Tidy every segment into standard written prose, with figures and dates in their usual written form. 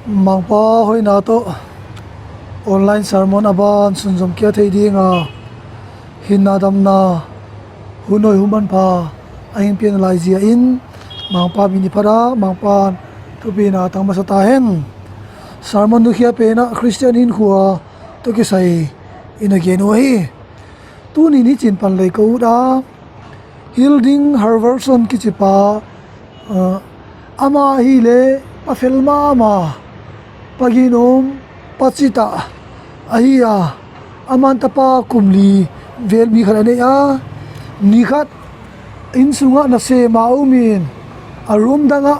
mangpa hoi na to online sermon aban sunjom kya thei dinga hinna damna hunoi human pha aing pian lai zia in mangpa mini phara mangpa thupi na tang masa ta hen sermon nu khia pe na christian in khuwa to ki sai in again hi tu ni ni chin pan le ko da hilding harverson ki chipa ama hi le pa filma ma paginom pachita ahia amantapa kumli velmi kharane a nikhat insunga na se maumin arum danga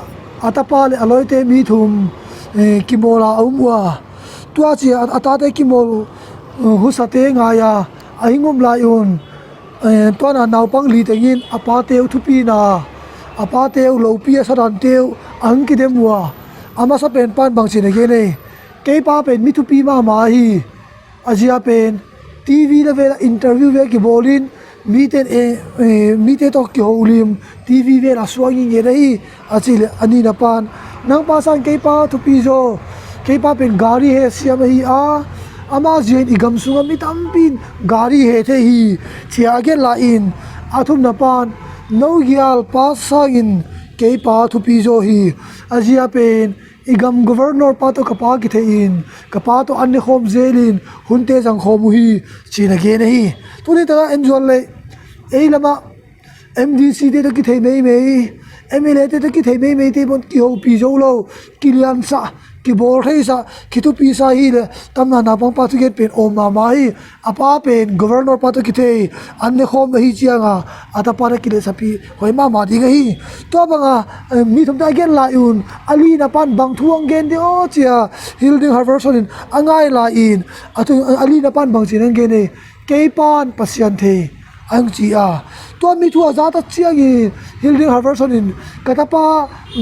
atapa le aloite mi thum kimola umwa tua chi atate kimol husate ngaya ahingom laiun tona naupang li tengin apate thupi na apate lopi sadan teu angkidemwa ama sa pen pan bang sin again ke pa pen mithupi ma hi azia pen tv la vela interview ve ki bolin mite to ki holim tv ve la swagi nge dai achile ani na pan nang pa sang ke pa thupi zo ke pa pen gari he siam hi a ama jen igam sunga mitam pin gari he the hi chiage la in athum na pan no gyal pa sangin ke pa thupi zo hi azia pen igam governor pa to kapa ki thein kapa to anne khom zelin hunte jang khom hi china ge nei tuni ta enjoy le ei lama mdc de ki thei mei mei mla de ki thei mei mei te bon ki ho pi zo lo kilian sa ki bol thei sa ki tu pi sa hi le tamna na pang pa tu get pen om ma mai apa pen governor pa to ki thei anne khom hi chianga ata para ki le sapi hoi ma ding hi to banga mi thum ta gen la yun ali na pan bang thuang gen de o chia hilding harverson angai la in atu ali na pan bang chin gen ne ke pan pasyan the ang chi a to mi thu za ta chiangin hilding harverson in katapa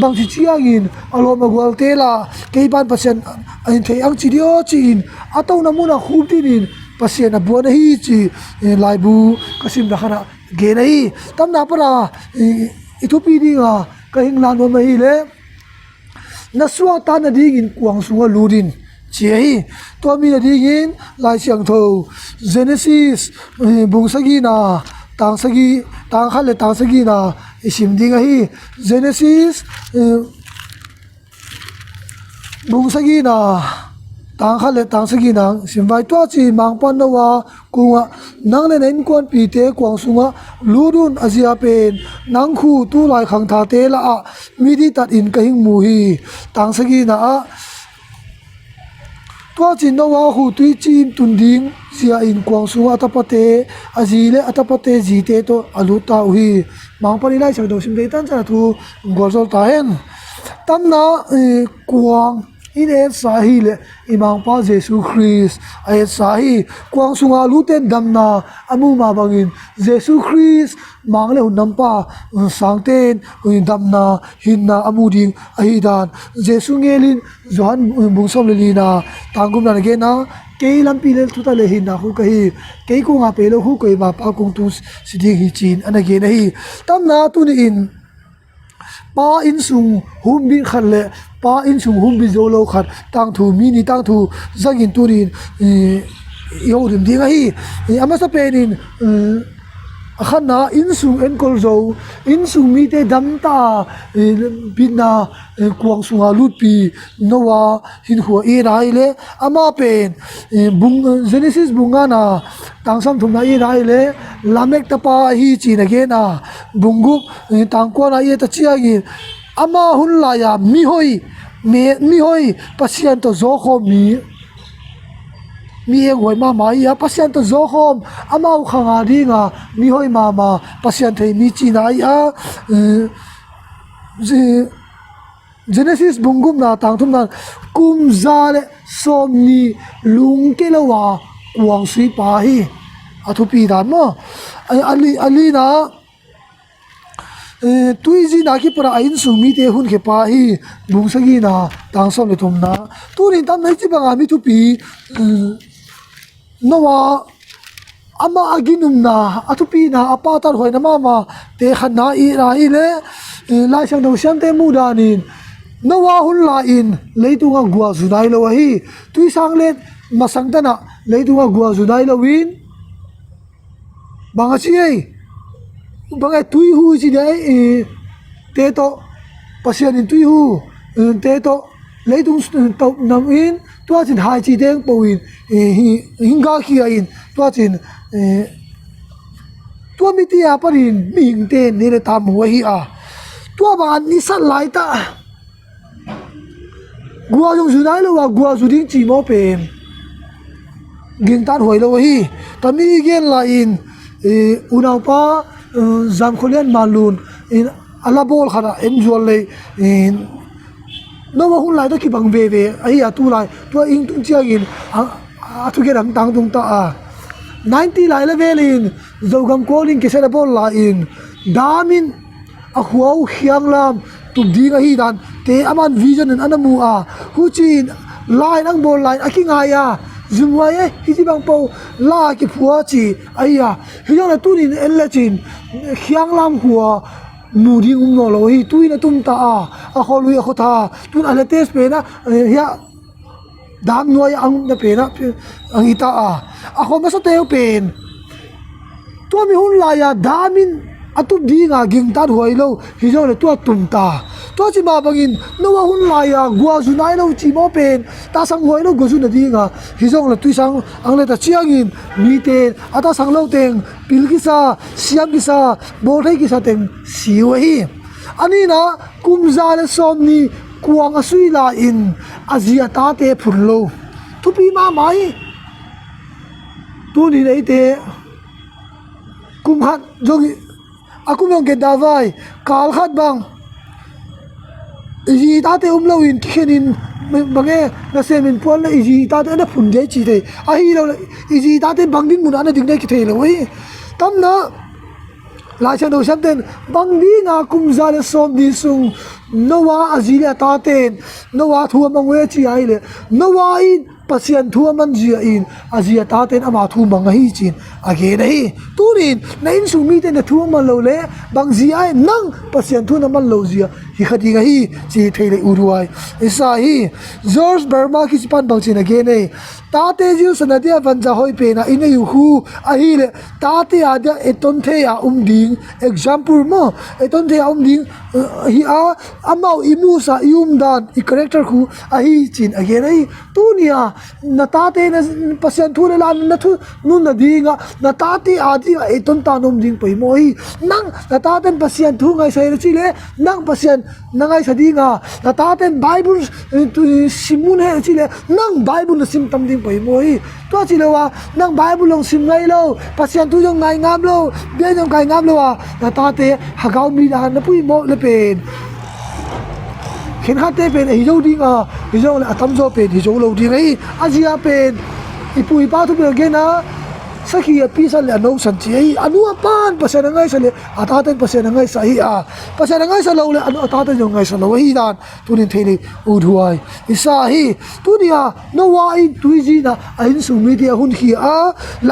bang chi chiangin alo magwal tela ke pan pasyan ain the ang chi dio chin atau namuna khub tin pasyan na buan hi chi laibu kasim da khana ge nei tamna para ithupi dinga ka hinglan no mai le na suotatna dingin kuang sunga lurin chei to mi na dingin lai siang tho genesis bungsagi na tangsagi tangkhale tangsagi na isim dinga hi genesis bungsagi na tangkhale tangsagi na simwai to chi mangpan nawa kunga nangle nen kon pi te kuang sunga lurun azia pen nangkhu tu lai khang tha te la a midi tat in kahing mu hi tangsagi na a to chin nawa hu tui chin tunding sia in kuang sunga atapate azile atapate jite to aluta hi mangpani lai chang do sim de tan cha thu gorzol ta hen tamna kuang ine sahi le imang pa Jesu Khrist ai sahi kuang sunga luten damna amu ma bangin Jesu Khrist mangle hunampa sangten damna hinna amuding ahidan Jesu ngelin johan bungsom lelina tangum na ge na ke lampi le thuta le hinna khu kahi ke ko nga pe lo khu koi ma pa kung tu siding hi chin anage na hi tamna tu ni in pa innsung humbi khalle pa innsung humbi joulou khat tang thu mini tang thu zangin turin yorim dinga hi ama sa penin akhana innsung enkol zo innsung mite damta binna kuang sunga lutpi nowa hin huwa iraile ama pen bung genesis bungana tangsam thumna iraile lamek tapa hi chin again a bungup tangkona ye ta chiagi ama hunla ya mi hoi pasien to zo kho mi eng hoi ma ya pasien to zo khom amau khanga ringa mi hoi ma pasien thei mi china ya genesis bungum na tangthum na kum zale somni lungkelawa kuang sui pa hi athupi dan mo ali na tuizi na ki para ain sumi te hunkhe pa hi bungsagi na tangsom le thumna turin tam nei chi banga mi thupi nowa ama aginum na atupi na apatar hoina mama te khana i ra ile lai sang do siam te mudanin nawa hun la in leitunga gua zunai lo hi tui sang let masang tana leitunga gua zunai lo win banga chi ei banga tui hu chi dai te to pasian in tui hu te to leitung to nam in tua chin hai chi deng po in hinga khi in tua chin tua mi ti a parin ming te ni le tam ho hi a tua ba ni sat lai ta gua jong zunai lo wa gua zu ding chi mo pen ging tan hoi lo hi tami gen la in unau pa zam kholian malun in ala bol khana enjol le in no wa hun lai to ki bang ve ve ai a tu lai to ing tung chiang in a thu ge ram tang tung ta a 90 lai la velin zogam calling ke sera bol la in damin a huau hiang lam tu ding a hi dan te aman vision an anamu a hu chin lai nang bol lai a ki ngai a zumwa ye hi ti bang po la ki phua chi ai a hi na tu ni en la chin hiang lam huwa nu ding no lo hi tuina tum ta a holui a khotha tun ala tes pe na ya dam noi ang na pe na ang ita a khom sa teo pen to mi hun la ya damin atup dinga ging tar hoi lo hi jo le to tum ta to chi ma bangin no wa hun la ya gua zu nai lo chi mo pen ta sang hoi lo go zu na dinga hi jo le tui sang ang le ta chiang in mi te ata sang lo teng pil ki sa siam ki sa bo thai ki sa teng siu hi ani na kum za le som ni kuang a sui la in azia ta te phun lo tu pi ma mai tu ni nei te kum hat jogi akum yong ke davai kal khat bang ji ta te lo in khenin bange na semin pol na ji ta te na phun de chi te a hi lo ji ta te bang din mun ana ding de ki the lo hi tam na la cha do sam ten bang di na kum za le som di sung nowa azilia ta ten nowa thu mang we chi ai le nowa in pasian thu man zia in azia ta ten ama thu mang hi chin age nei turin na in su mi ten thu man lo le bang zia nang pasian thu na man lo zia hi khati ga hi chi theile uruai isa hi George Burma ki pan bang chin age nei ta te jiu sanadia van ja hoi pe na in yu hu a hi le ta te ada eton the ya ding example mo eton the ya ding hi a amau imu sa ium dan I character khu a hi chin age nei tunia na ta te na pasian thu le lan na thu nu na dinga na ta te adi eton ta nom ding pai mo hi nang na ta ten pasian thu ngai sai chi le nang pasian na ngai sa dinga na ta ten bible tu simun he chi le nang bible na sim tam ding pai mo hi to chi le wa nang bible long sim ngai lo pasian thu jong ngai ngam lo be jong kai ngam lo wa na ta te hagau mi da na pui mo le pen khen kha te pen hi jo ding hi jo le atam zo pen hi jo lo ding ai azia pen ipui pa thu be ge na sakhi a pi sa le no san chi ai anu pan pasana ngai sa le ata ten pasana ngai sa hi pasana ngai sa lo le anu ata ten ngai sa lo hi dan tunin thele u dhuai isa hi tunia no wa in tuiji na ain su media hun khi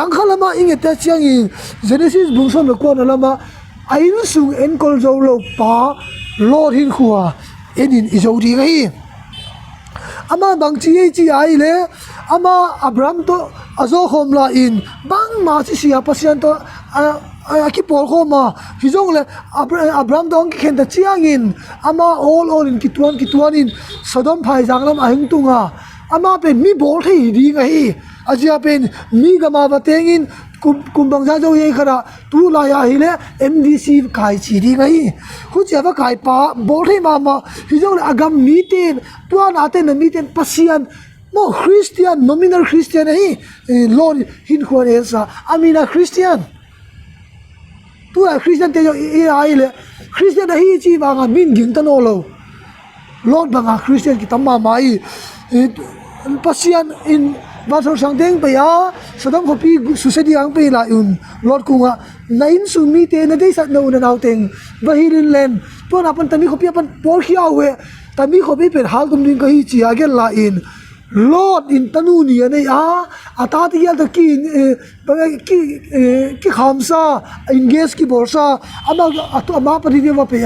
langkhalama inge ta chiang in Genesis bungson le ko na lama ain su en kol zo lo pa lord hin khuwa enin izo di ngai ama bang chi ai le ama Abraham to azo khom la in bang ma chi sia pasian to aki pol khoma hizong le Abraham dong khen ta chiang in ama all in kituan in Sodom phai janglam ahing tunga ama pen mi bol thei di ngai ajia pen mi gama wa tengin kumbang ja jo ye khara tu la ya hi le MDC kai chi di ngai hu che wa kai pa bol thei ma hizong le agam miten tuan aten miten pasian mo Christian nominal Christian hi Lord hin khon esa amina Christian tu a Christian te yo ai le Christian hi chi ba nga min ging ta no lo Lord ba nga Christian ki tamma mai pasian in ba so sang deng pa ya Sodom khopi society ang pe la un Lord kunga na in su mi te na dei sat no na naw teng ba hirin len to na pan tami khopi pan por khia we tami khopi pen hal tum ding ka hi chi agel la in Lord in tanu ni ane ata ti yal ta ki khamsa engage ki borsa ama pari de wa pe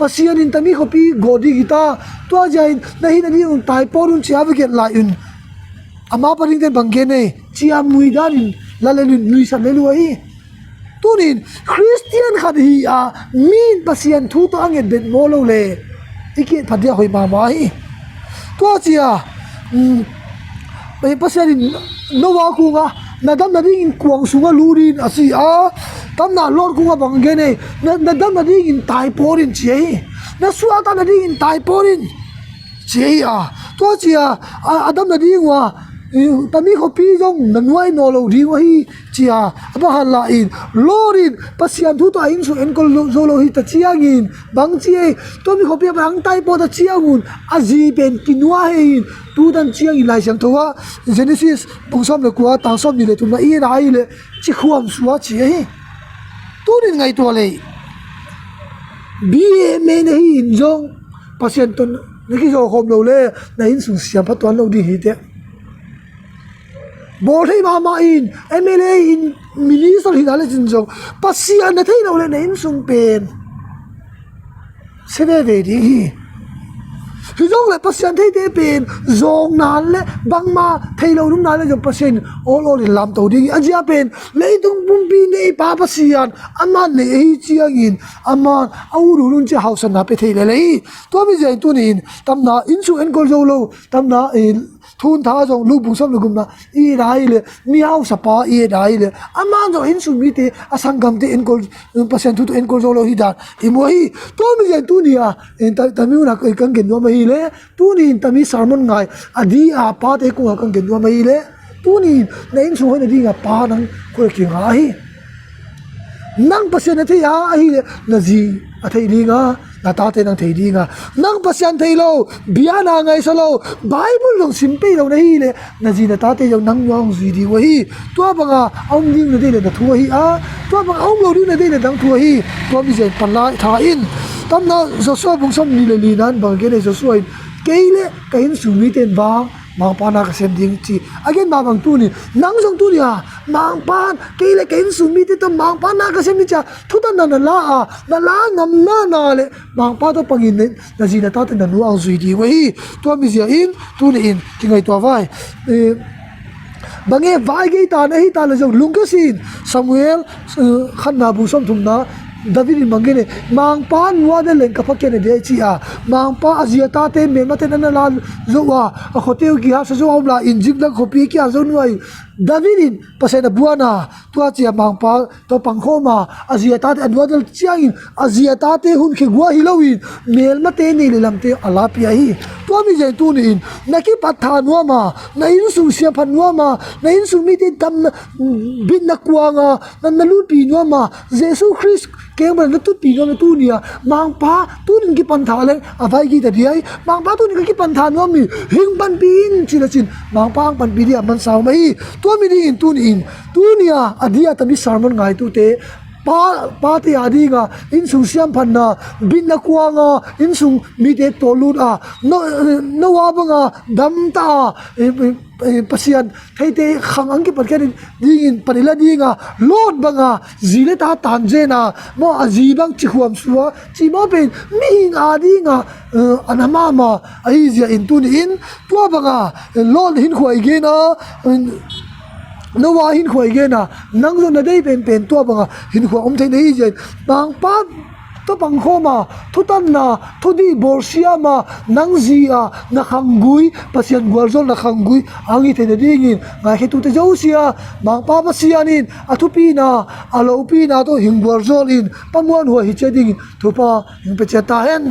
pasian in tami khopi godi kita tua jain nahi nani un tai porun chia viket la un ama paring ten bangene chia muidanin lalelun nuisan lelu ai tunin Christian khat hi a min pasian thu to anget bet molo le iket phadia hoi ma mai tua chia pasian nowa kunga nadam nading in kuang sunga lurin asi a tamna lor kunga bangene nadam nading in tai porin chei na suata nading in tai porin chei a to chia adam nading wa tami khopi jong nanwai no lo ri wa hi chia aba hala in lorin pasian thu to innsung enkol joulou hi ta chiangin bang chie tomi khopi bang tai po ta chiangun azi ben kinwa hein tu dan chiang i lai sang thowa Genesis bungsom le kwa ta som ni le tu na i rai le chi khuam suwa chie hi tu rin ngai to le bi me ne hi in jong pasian ton ne ki jo khom lo le na innsung siam pa ton lo di hi te bol thei ma in MLA in minister hi dale chin jong pasian na thei lo le na innsung pen sebe ve di hi jong le pasian thei te pen zong nan le bang ma thei lo num nan le jong pasian all in lam to ding ajia pen le tung bum pi ne pa pasian aman le hi chiang in aman au ru lun che house na pe thei le le to mi jai tu nin tamna innsung en kol joulou tamna thun tha jong lu bu som lu gum na I rai le miao sapa I rai le aman jo innsung mi te asangam te en kol pasian thu to en kol joulou hi da I mo hi to mi jai tu ni a en ta mi na kai kan gen no ma hi le tu ni tami sermon ngai adi a pa te ko kan gen no ma hi le tu ni na innsung hoi na di nga pa nang ko ki nga hi nang pasian na thei a hi le na ji a thei li nga na ta te nang thei di nga nang pasian thei lo bia na ngai sa lo bible long simpe lo na hi le na ji na ta te jong nang wang ji di wa hi to banga ong ding na de le na thu hi a to banga ong lo di na de le dang thu hi to mi je pan lai tha in tamna Joshua bungsom ni le li nan bang ge ne Joshua keile kain su mi ten wang mang pa na ka sem ding chi again ma bang tu ni nang jong tu ni a mang pan keile kain su mi te to mang pa na ka sem ni cha thu ta na la a na la ngam na le mang pa to pangin ne na ji na ta te na nu ang zui di wei to mi zia in tu ni in ki ngai to vai bange vai ge ta na hi ta le jong lung ka sin Samuel khan na bu som thum na David mangene mang pa nuwa de len ka phake ne de chi a mang pa azia ta te me ma te na la zo wa a hotel ki ha so om la injik la khopi ki a zo nuai David in pasena buana tua chi mang pa to pangkho ma azia ta te anwa del chiang azia ta te hunkhe gwa hilowin mel ma te ni le lam te ala pi hi to mi je tu ni in na ki patha nuwa ma na innsung sia phan nuwa ma na innsung mi te dam bin na kuanga na lu pi nuwa ma Jesu Khrist kengbul na tu pi no tu nia mang pa tu nin ki pan tha le avai gi da diai mang pa tu nin ki pan tha no mi hing pan pin chin chin mang pa pan pi dia man saw mai tu mi ding in tu nia adia ta mi sermon ngai tu te pa te adi nga innsung siam phan na bin na kuanga innsung mi te tolut a no wa banga dam ta pasian thei te khang ang ki pat ken ding in panila dinga lot banga zile ta tan je na mo aji bang chi khuam suwa chi mo pen mi nga dinga anama ma ai zia in tu ni in tua banga lot hin khoi ge na no wa hin khoi ge na nang zo na dei pen tua banga hin khoi om thei nei je bang pa to pang khoma thu tan na thu di borsia ma nang zia na khangui pasian gwalzol na khangui angi te ding in ngai he tu te josia mang pa pasianin athu pi na alo pi na to hing gwalzol in pamuan ho hi che ding thu pa hing pe che ta hen